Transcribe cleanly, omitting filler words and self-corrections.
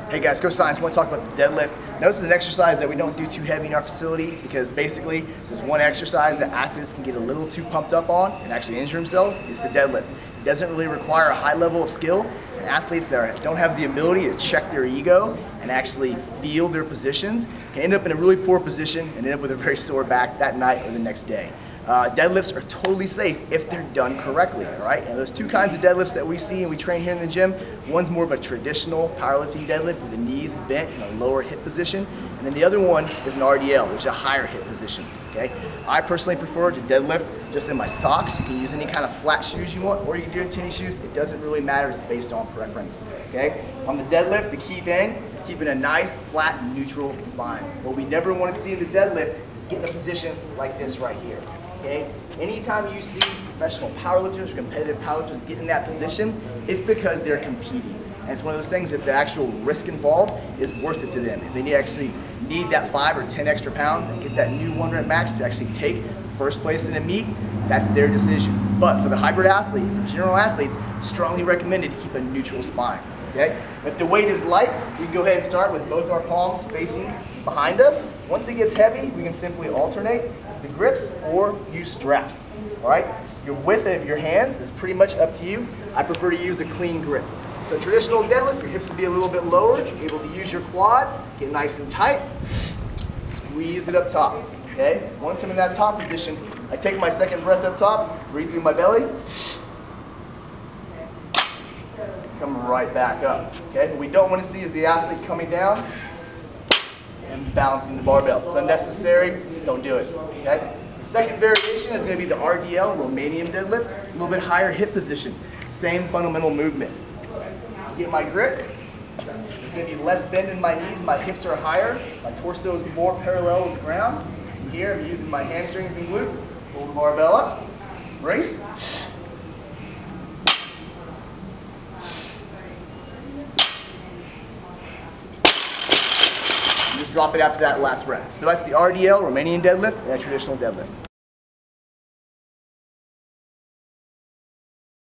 Hey guys, Coach Science, I want to talk about the deadlift. Now this is an exercise that we don't do too heavy in our facility because basically there's one exercise that athletes can get a little too pumped up on and actually injure themselves. It's the deadlift. It doesn't really require a high level of skill, and athletes that don't have the ability to check their ego and actually feel their positions can end up in a really poor position and end up with a very sore back that night or the next day. Deadlifts are totally safe if they're done correctly, all right? And there's two kinds of deadlifts that we see and we train here in the gym. One's more of a traditional powerlifting deadlift with the knees bent in a lower hip position. And then the other one is an RDL, which is a higher hip position, okay? I personally prefer to deadlift just in my socks. You can use any kind of flat shoes you want, or you can do it in tennis shoes. It doesn't really matter, it's based on preference, okay? On the deadlift, the key thing is keeping a nice, flat, neutral spine. What we never want to see in the deadlift is get in a position like this right here. Okay? Anytime you see professional powerlifters or competitive powerlifters get in that position, it's because they're competing. And it's one of those things that the actual risk involved is worth it to them. If they actually need that 5 or 10 extra pounds and get that new 1 rep max to actually take first place in a meet, that's their decision. But for the hybrid athlete, for general athletes, strongly recommended to keep a neutral spine. Okay? If the weight is light, we can go ahead and start with both our palms facing behind us. Once it gets heavy, we can simply alternate the grips or use straps. All right? Your width of your hands is pretty much up to you. I prefer to use a clean grip. So traditional deadlift, your hips will be a little bit lower, you're able to use your quads, get nice and tight, squeeze it up top. Okay? Once I'm in that top position, I take my second breath up top, breathe through my belly, come right back up. Okay? What we don't want to see is the athlete coming down and balancing the barbell. It's unnecessary, don't do it. Okay? The second variation is going to be the RDL, Romanian deadlift, a little bit higher hip position. Same fundamental movement. Get my grip. There's going to be less bend in my knees, my hips are higher, my torso is more parallel with the ground. And here I'm using my hamstrings and glutes, pull the barbell up, brace. Just drop it after that last rep. So that's the RDL, Romanian deadlift, and a traditional deadlift.